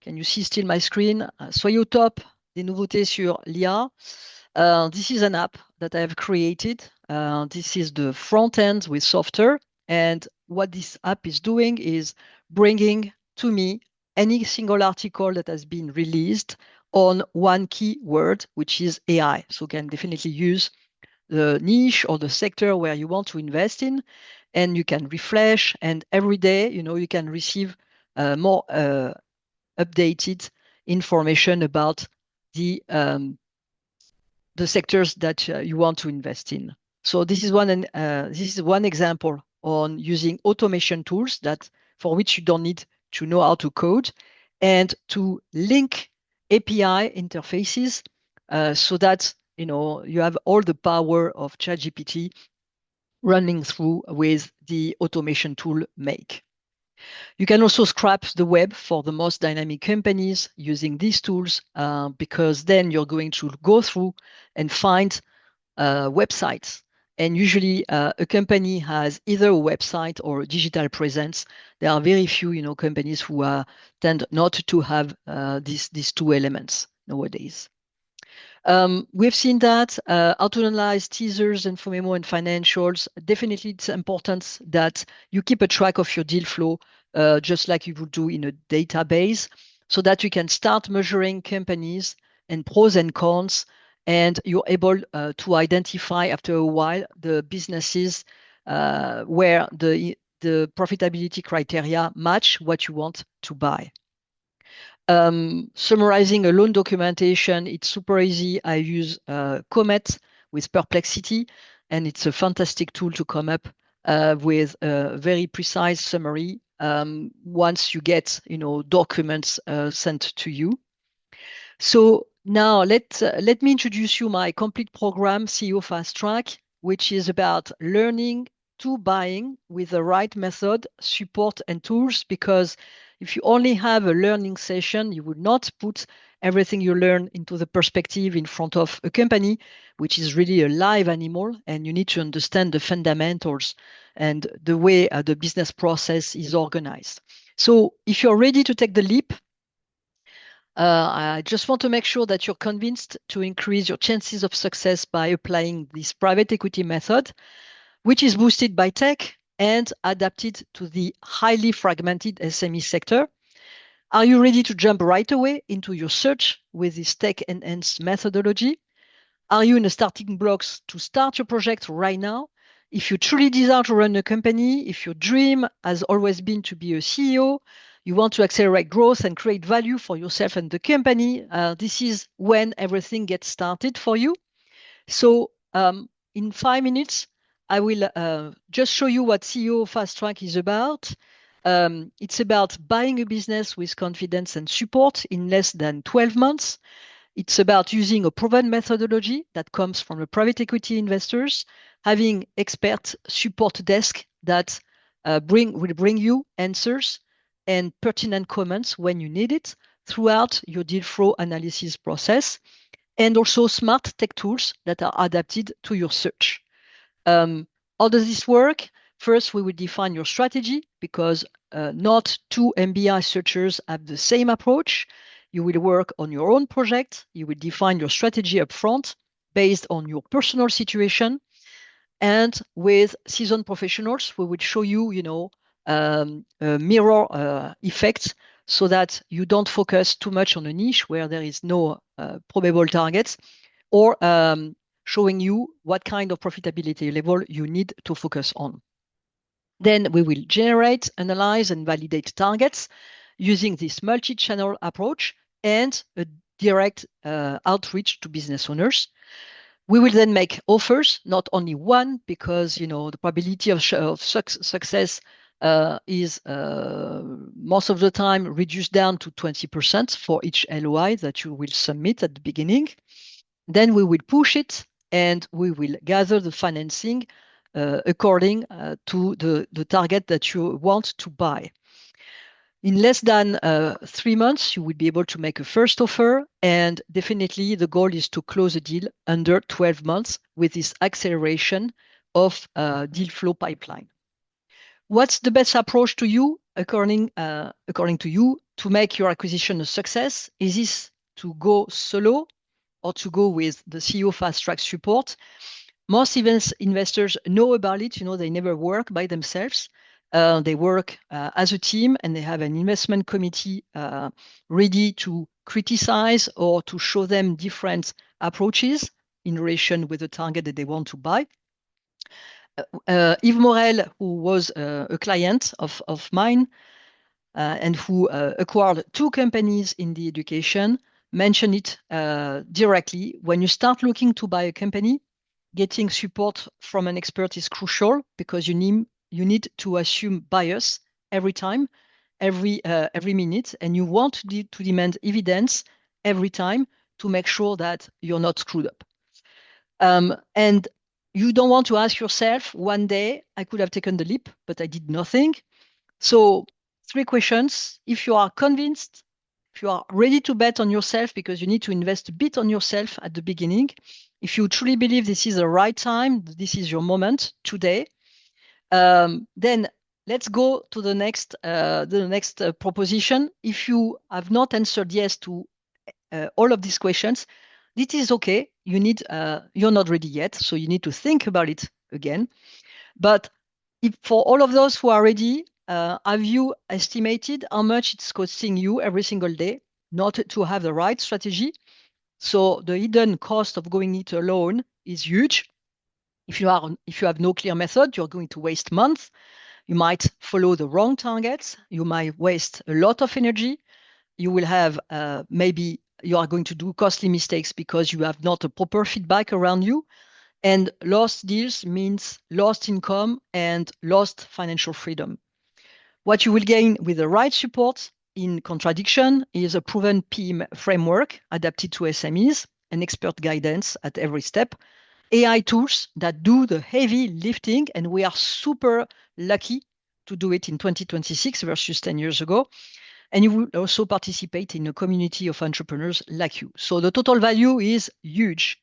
[SPEAKER 2] Can you see still my screen? Soyez au top des nouveautés sur l'IA. This is an app that I have created. This is the front end with software. And what this app is doing is bringing to me any single article that has been released on one keyword, which is AI. So you can definitely use the niche or the sector where you want to invest in, and you can refresh. And every day, you can receive more updated information about the sectors that you want to invest in. So this is one example on using automation tools for which you don't need to know how to code, and to link API interfaces so that you have all the power of ChatGPT running through with the automation tool Make. You can also scrap the web for the most dynamic companies using these tools, because then you're going to go through and find websites. And usually a company has either a website or a digital presence. There are very few companies who tend not to have these two elements nowadays. We've seen that Antona-Traversi, teasers, info memo, and financials. Definitely, it's important that you keep a track of your deal flow, just like you would do in a database, so that you can start measuring companies and pros and cons, and you're able to identify after a while the businesses where the profitability criteria match what you want to buy. Summarizing a loan documentation, it's super easy. I use Comet with Perplexity, and it's a fantastic tool to come up with a very precise summary once you get documents sent to you. So now let me introduce you my complete program, CEO Fast Track, which is about learning to buying with the right method, support, and tools. Because if you only have a learning session, you would not put everything you learn into the perspective in front of a company, which is really a live animal, and you need to understand the fundamentals and the way the business process is organized. So if you're ready to take the leap, I just want to make sure that you're convinced to increase your chances of success by applying this private equity method, which is boosted by tech and adapted to the highly fragmented SME sector. Are you ready to jump right away into your search with this tech-enhanced methodology? Are you in the starting blocks to start your project right now? If you truly desire to run a company, if your dream has always been to be a CEO, you want to accelerate growth and create value for yourself and the company, this is when everything gets started for you. So in 5 minutes, I will just show you what CEO Fast Track is about. It's about buying a business with confidence and support in less than 12 months. It's about using a proven methodology that comes from the private equity investors, having expert support desk that will bring you answers and pertinent comments when you need it throughout your deal flow analysis process, and also smart tech tools that are adapted to your search. How does this work? First, we will define your strategy, because not two MBI searchers have the same approach. You will work on your own project. You will define your strategy upfront based on your personal situation. And with seasoned professionals, we will show you, a mirror effect, so that you don't focus too much on a niche where there is no probable targets, or showing you what kind of profitability level you need to focus on. Then we will generate, analyze, and validate targets using this multi-channel approach and a direct outreach to business owners. We will then make offers, not only one, because the probability of success is most of the time reduced down to 20% for each LOI that you will submit at the beginning. Then we will push it, and we will gather the financing according to the target that you want to buy. In less than 3 months, you will be able to make a first offer, and definitely the goal is to close a deal under 12 months with this acceleration of deal flow pipeline. What's the best approach to you, according to you, to make your acquisition a success? Is this to go solo or to go with the CEO Fast Track support? Most investors know about it. They never work by themselves. They work as a team, and they have an investment committee ready to criticize or to show them different approaches in relation with the target that they want to buy. Yves Morel, who was a client of mine and who acquired 2 companies in the education, mentioned it directly. When you start looking to buy a company, getting support from an expert is crucial, because you need to assume bias every time, every minute, and you want to demand evidence every time to make sure that you're not screwed up. And you don't want to ask yourself, one day I could have taken the leap, but I did nothing. So 3 questions. If you are convinced, if you are ready to bet on yourself, because you need to invest a bit on yourself at the beginning, if you truly believe this is the right time, this is your moment today, then let's go to the next proposition. If you have not answered yes to all of these questions, this is okay. You're not ready yet, so you need to think about it again. But for all of those who are ready, have you estimated how much it's costing you every single day not to have the right strategy? So the hidden cost of going it alone is huge. If you have no clear method, you're going to waste months. You might follow the wrong targets. You might waste a lot of energy. You will have maybe you are going to do costly mistakes because you have not a proper feedback around you. And lost deals means lost income and lost financial freedom. What you will gain with the right support in contradiction is a proven PIM framework adapted to SMEs and expert guidance at every step, AI tools that do the heavy lifting, and we are super lucky to do it in 2026 versus 10 years ago. And you will also participate in a community of entrepreneurs like you. So the total value is huge.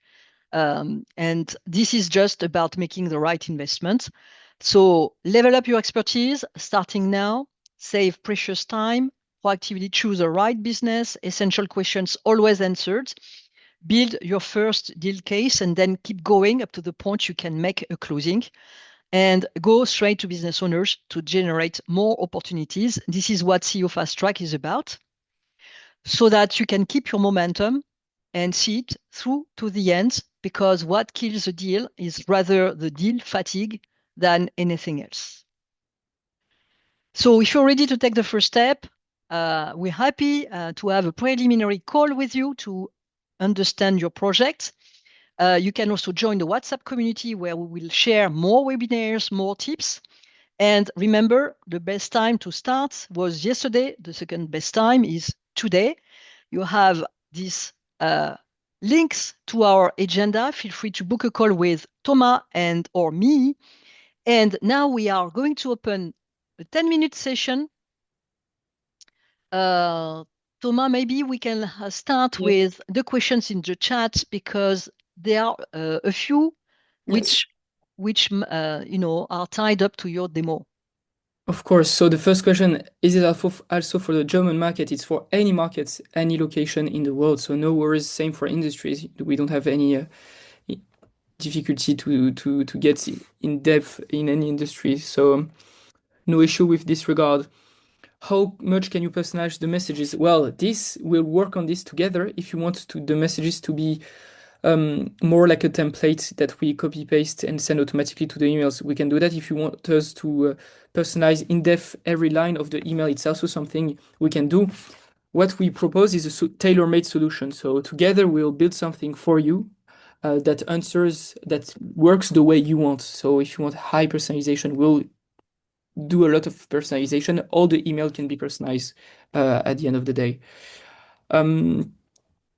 [SPEAKER 2] And this is just about making the right investment. So level up your expertise starting now, save precious time, proactively choose the right business, essential questions always answered, build your first deal case, and then keep going up to the point you can make a closing, and go straight to business owners to generate more opportunities. This is what CEO Fast Track is about, so that you can keep your momentum and see it through to the end, because what kills a deal is rather the deal fatigue than anything else. So if you're ready to take the first step, we're happy to have a preliminary call with you to understand your project. You can also join the WhatsApp community, where we will share more webinars, more tips. And remember, the best time to start was yesterday. The second best time is today. You have these links to our agenda. Feel free to book a call with Thomas or me. And now we are going to open a 10-minute session. Thomas, maybe we can start with the questions in the chat, because there are a few which are tied up to your demo.
[SPEAKER 3] Of course. So the first question, is it also for the German market? It's for any markets, any location in the world. So no worries. Same for industries. We don't have any difficulty to get in depth in any industry. So no issue with this regard. How much can you personalize the messages? Well, we'll work on this together. If you want the messages to be more like a template that we copy paste and send automatically to the emails, we can do that. If you want us to personalize in depth every line of the email, it's also something we can do. What we propose is a tailor-made solution. So together we'll build something for you that works the way you want. So if you want high personalization, we'll do a lot of personalization. All the email can be personalized at the end of the day.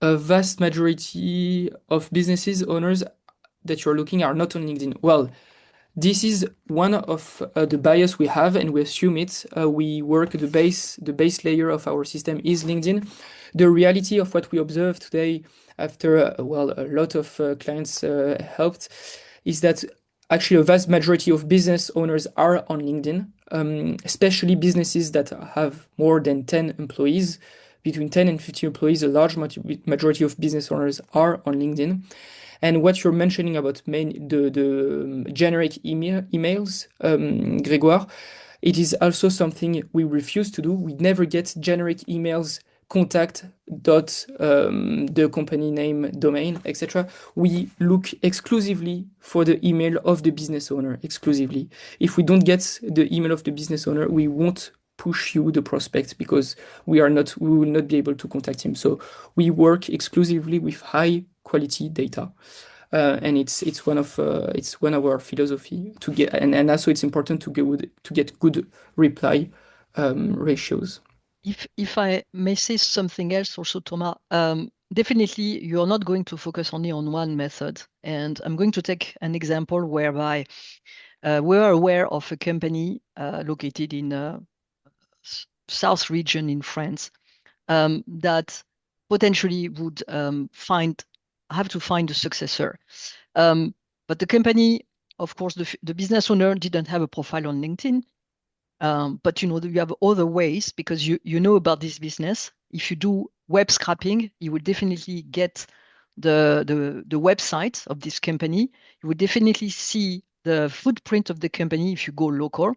[SPEAKER 3] A vast majority of businesses owners that you're looking are not on LinkedIn. Well, This is one of the bias we have, and we assume it. We work the base layer of our system is LinkedIn. The reality of what we observe today, after a lot of clients helped, is that actually a vast majority of business owners are on LinkedIn, especially businesses that have more than 10 employees. Between 10 and 50 employees, a large majority of business owners are on LinkedIn. And what you're mentioning about the generic emails, Grégoire, it is also something we refuse to do. We never get generic emails, contact dot the company name, domain, etc. We look exclusively for the email of the business owner, exclusively. If we don't get the email of the business owner, we won't push you the prospect because we will not be able to contact him. So we work exclusively with high quality data. And it's one of our philosophy to get, and also it's important to get good reply ratios.
[SPEAKER 2] If I may say something else also, Thomas, definitely you're not going to focus only on one method. And I'm going to take an example whereby we are aware of a company located in south region in France that potentially would have to find a successor. But the company, of course, the business owner didn't have a profile on LinkedIn. But you have other ways because you know about this business. If you do web scraping, you will definitely get the website of this company. You will definitely see the footprint of the company if you go local.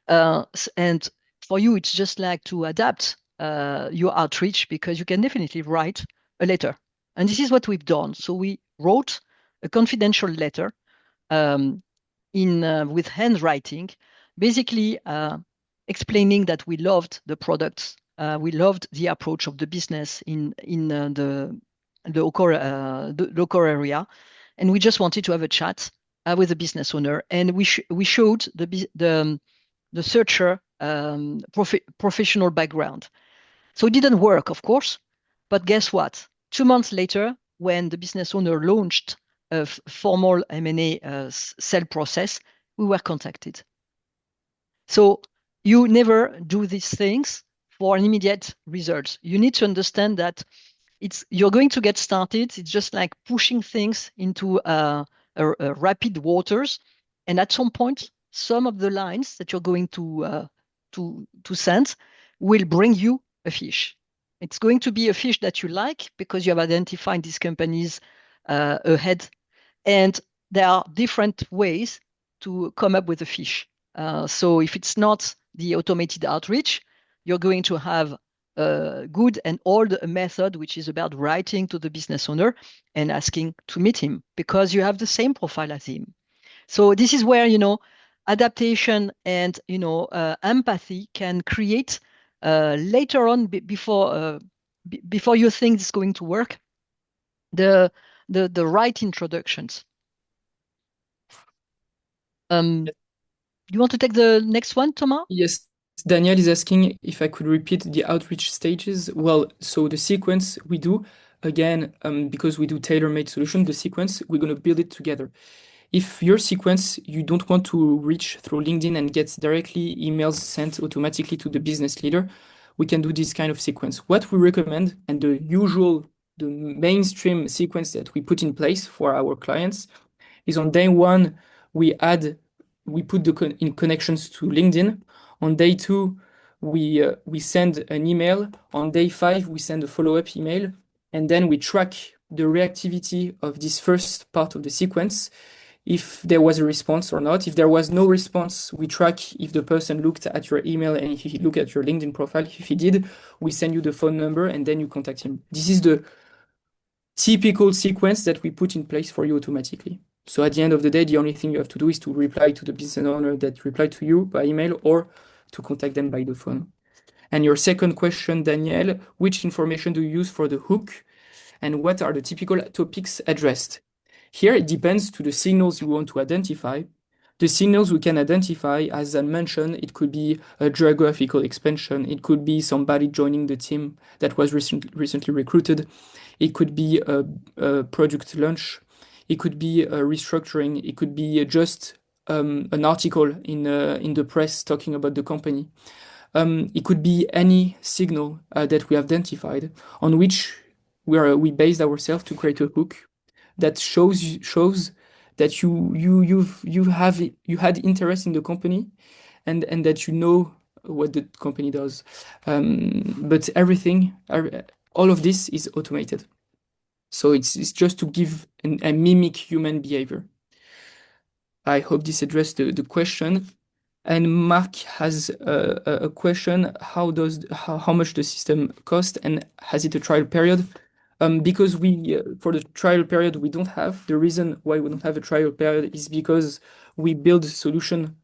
[SPEAKER 2] And for you, it's just like to adapt your outreach because you can definitely write a letter. And this is what we've done. So we wrote a confidential letter with handwriting, basically explaining that we loved the products, we loved the approach of the business in the local area, and we just wanted to have a chat with the business owner. And we showed the searcher professional background. So it didn't work, of course, but guess what? 2 months later, when the business owner launched a formal M&A sale process, we were contacted. So you never do these things for an immediate result. You need to understand that you're going to get started. It's just like pushing things into rapid waters, and at some point, some of the lines that you're going to send will bring you a fish. It's going to be a fish that you like because you have identified these companies ahead, and there are different ways to come up with a fish. So if it's not the automated outreach, you're going to have a good and old method, which is about writing to the business owner and asking to meet him because you have the same profile as him. So this is where, adaptation and, empathy can create later on before you think it's going to work, the right introductions. You want to take the next one, Thomas?
[SPEAKER 3] Yes, Daniel is asking if I could repeat the outreach stages. Well, so the sequence we do, again, because we do tailor-made solution, the sequence, we're going to build it together. If your sequence, you don't want to reach through LinkedIn and get directly emails sent automatically to the business leader, we can do this kind of sequence. What we recommend, and the mainstream sequence that we put in place for our clients, is on day 1, we put in connections to LinkedIn. On day 2, we send an email. On day 5, we send a follow-up email, and then we track the reactivity of this first part of the sequence, if there was a response or not. If there was no response, we track if the person looked at your email and if he looked at your LinkedIn profile. If he did, we send you the phone number and then you contact him. This is the typical sequence that we put in place for you automatically. So at the end of the day, the only thing you have to do is to reply to the business owner that replied to you by email or to contact them by the phone. And your second question, Daniel, which information do you use for the hook and what are the typical topics addressed? Here, it depends to the signals you want to identify. The signals we can identify, as I mentioned, it could be a geographical expansion. It could be somebody joining the team that was recently recruited. It could be a product launch. It could be a restructuring. It could be just an article in the press talking about the company. It could be any signal that we identified on which we based ourselves to create a hook that shows that you had interest in the company and that you know what the company does. But all of this is automated. So it's just to give a mimic human behavior. I hope this addressed the question. And Mark has a question: how much the system cost, and has it a trial period? Because for the trial period we don't have. The reason why we don't have a trial period is because we build a solution.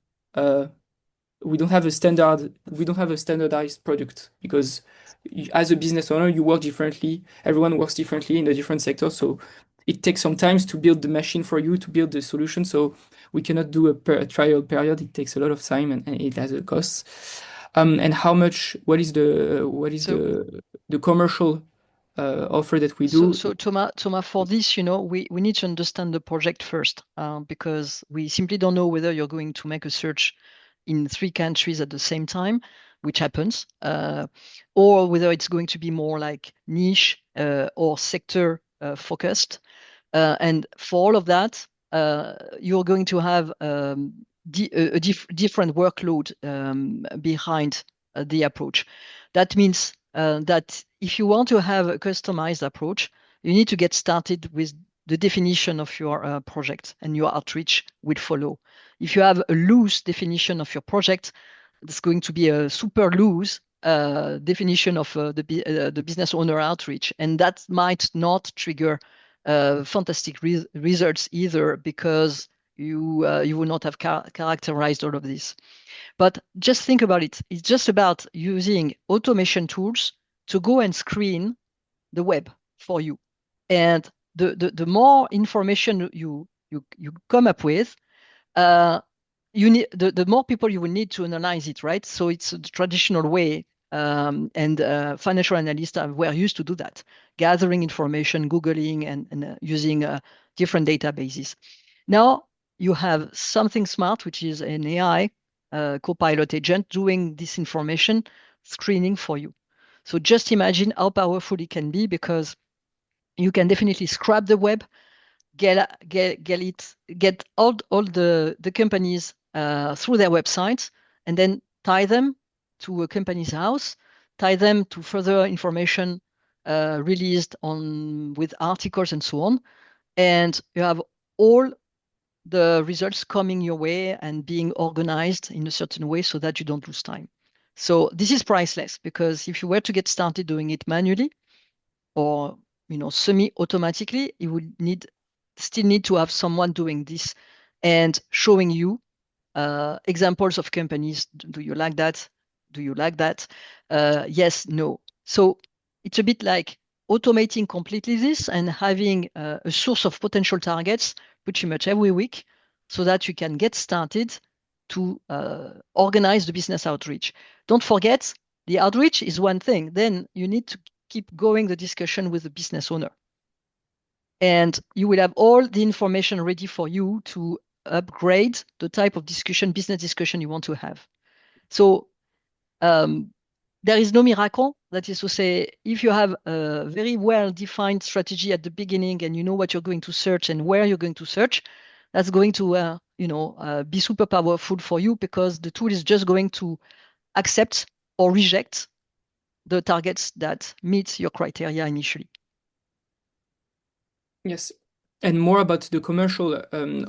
[SPEAKER 3] We don't have a standardized product because as a business owner you work differently. Everyone works differently in a different sector, so it takes some time to build the machine for you to build the solution. So we cannot do a trial period. It takes a lot of time and it has a cost. And what is the commercial offer that we do?
[SPEAKER 2] So Thomas, for this, we need to understand the project first, because we simply don't know whether you're going to make a search in 3 countries at the same time, which happens, or whether it's going to be more like niche or sector focused. And for all of that, you're going to have a different workload behind the approach. That means that if you want to have a customized approach, you need to get started with the definition of your project, and your outreach will follow. If you have a loose definition of your project, it's going to be a super loose definition of the business owner outreach, and that might not trigger fantastic results either, because you will not have characterized all of this. But just think about it. It's just about using automation tools to go and screen the web for you. And the more information you come up with, you need the more people you will need to analyze it, right? So it's the traditional way, and financial analysts were used to do that, gathering information, Googling, and using different databases. Now you have something smart, which is an AI copilot agent doing this information screening for you. So just imagine how powerful it can be, because you can definitely scrap the web, get all the companies through their websites, and then tie them to a company's house, tie them to further information released with articles and so on, and you have all the results coming your way and being organized in a certain way so that you don't lose time. So this is priceless, because if you were to get started doing it manually or semi-automatically, you would still need to have someone doing this and showing you examples of companies. Do you like that? Do you like that? Yes, no. So it's a bit like automating completely this and having a source of potential targets pretty much every week, so that you can get started to organize the business outreach. Don't forget, the outreach is one thing. Then you need to keep going the discussion with the business owner. And you will have all the information ready for you to upgrade the type of business discussion you want to have. So there is no miracle. That is to say, if you have a very well-defined strategy at the beginning and you know what you're going to search and where you're going to search, that's going to be super powerful for you, because the tool is just going to accept or reject the targets that meet your criteria initially.
[SPEAKER 3] Yes. And more about the commercial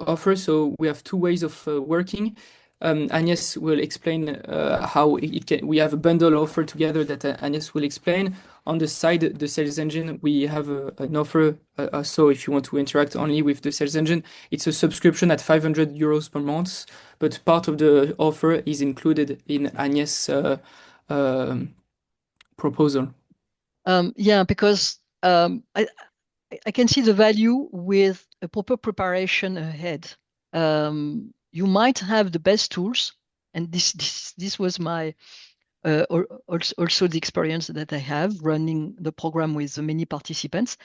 [SPEAKER 3] offer. So we have 2 ways of working. Agnes will explain how we have a bundle offer together that Agnes will explain. On the side, the sales engine, we have an offer. So if you want to interact only with the sales engine, it's a subscription at 500 euros per month, but part of the offer is included in Agnes' proposal.
[SPEAKER 2] Yeah, because I can see the value with a proper preparation ahead. You might have the best tools, and this was my also the experience that I have running the program with many participants.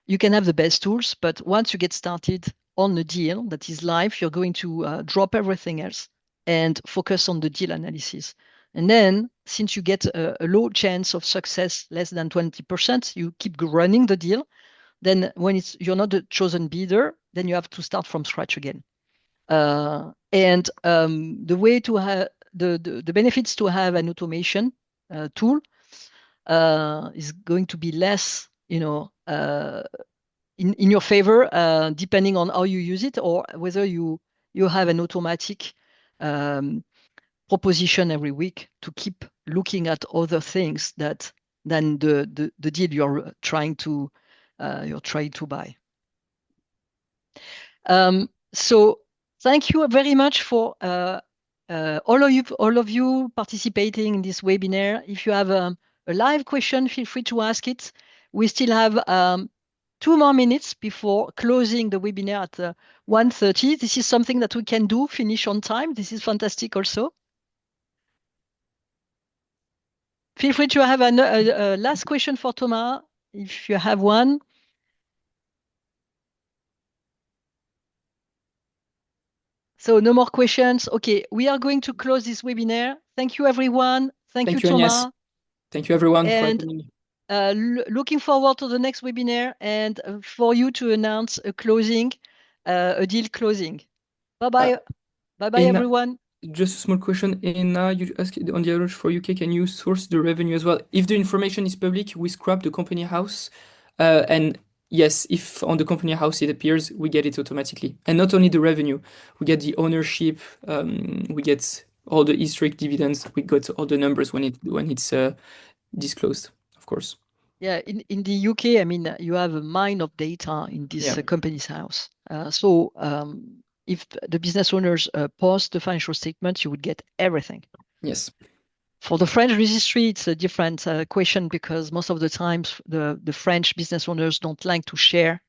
[SPEAKER 2] You can have the best tools, but once you get started, on a deal that is live, you're going to drop everything else and focus on the deal analysis. And then, since you get a low chance of success, less than 20%, you keep running the deal. Then when you're not the chosen bidder, then you have to start from scratch again. And the way to have the benefits to have an automation tool is going to be less, in your favor, depending on how you use it, or whether you have an automatic proposition every week to keep looking at other things than the deal you're trying to buy. So thank you very much for all of you participating in this webinar. If you have a live question, feel free to ask it. We still have 2 more minutes before closing the webinar at 1:30. This is something that we can do, finish on time. This is fantastic also. Feel free to have a last question for Thomas, if you have one. So no more questions. Okay, we are going to close this webinar. Thank you, everyone. Thank you, Thomas.
[SPEAKER 3] Agnès. Thank you, everyone, for
[SPEAKER 2] And
[SPEAKER 3] attending.
[SPEAKER 2] looking forward to the next webinar and for you to announce a deal closing. Bye-bye. Bye-bye, everyone.
[SPEAKER 3] Just a small question. You asked on the average for UK, can you source the revenue as well? If the information is public, we scrap the company house. And yes, if on the company house it appears, we get it automatically. And not only the revenue, we get the ownership, we get all the historic dividends, we got all the numbers when it's disclosed, of course.
[SPEAKER 2] Yeah, in the UK, I mean, you have a mine of data in this company's house. So if the business owners post the financial statements, you would get everything.
[SPEAKER 3] Yes.
[SPEAKER 2] For the French registry, it's a different question, because most of the times the French business owners don't like to share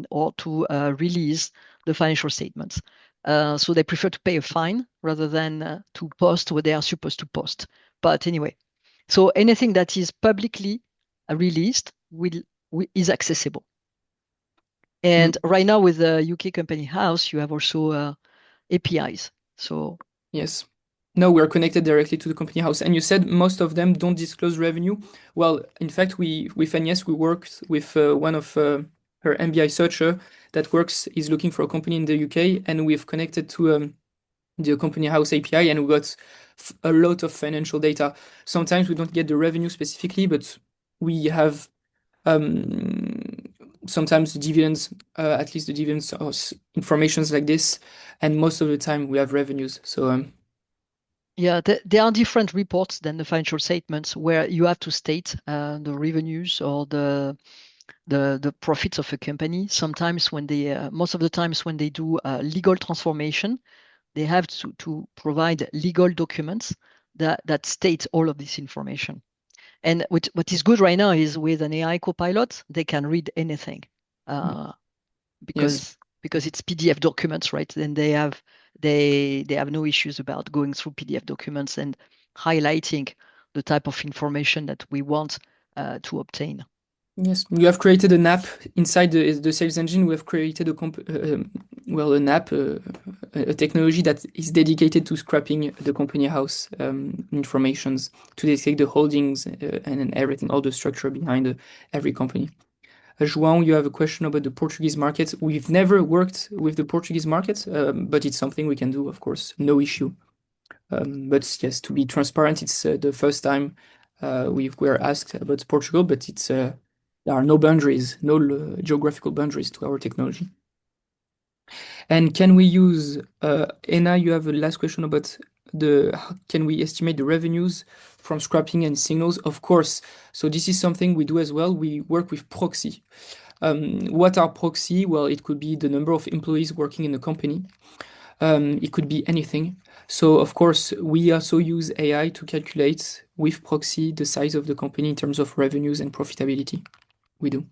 [SPEAKER 2] or to release the financial statements. So they prefer to pay a fine rather than to post what they are supposed to post. But anyway, so anything that is publicly released is accessible. And right now with the UK company house, you have also APIs. So
[SPEAKER 3] yes. No, we're connected directly to the company house. And you said most of them don't disclose revenue. Well, in fact, with Agnès, we worked with one of her MBI searcher that is looking for a company in the UK, and we've connected to the company house API, and we got a lot of financial data. Sometimes we don't get the revenue specifically, but we have sometimes the dividends, at least the dividends or informations like this, and most of the time we have revenues. So
[SPEAKER 2] yeah, there are different reports than the financial statements where you have to state the revenues or the profits of a company. Sometimes most of the times when they do legal transformation, they have to provide legal documents that state all of this information. And what is good right now is with an AI copilot, they can read anything because it's PDF documents, right? And they have no issues about going through PDF documents and highlighting the type of information that we want to obtain.
[SPEAKER 3] Yes, we have created an app inside the sales engine. We have created an app, a technology that is dedicated to scrapping the company house informations to detect the holdings and everything, all the structure behind every company. João, you have a question about the Portuguese market. We've never worked with the Portuguese market, but it's something we can do, of course, no issue. But yes, to be transparent, it's the first time we were asked about Portugal, but there are no boundaries, no geographical boundaries to our technology. And can we use, Anna, you have a last question about can we estimate the revenues from scrapping and signals? Of course. So this is something we do as well. We work with proxy. What are proxy? Well, it could be the number of employees working in the company. It could be anything. So of course, we also use AI to calculate with proxy the size of the company in terms of revenues and profitability. We do.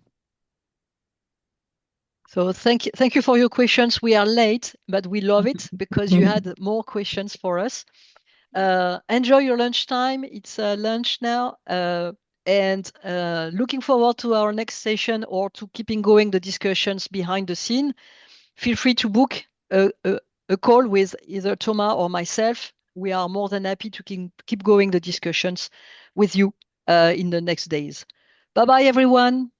[SPEAKER 2] So thank you for your questions. We are late, but we love it because you had more questions for us. Enjoy your lunchtime. It's lunch now. And looking forward to our next session or to keeping going the discussions behind the scene. feel free to book a call with either Thomas or myself. We are more than happy to keep going the discussions with you in the next days. Bye-bye, everyone.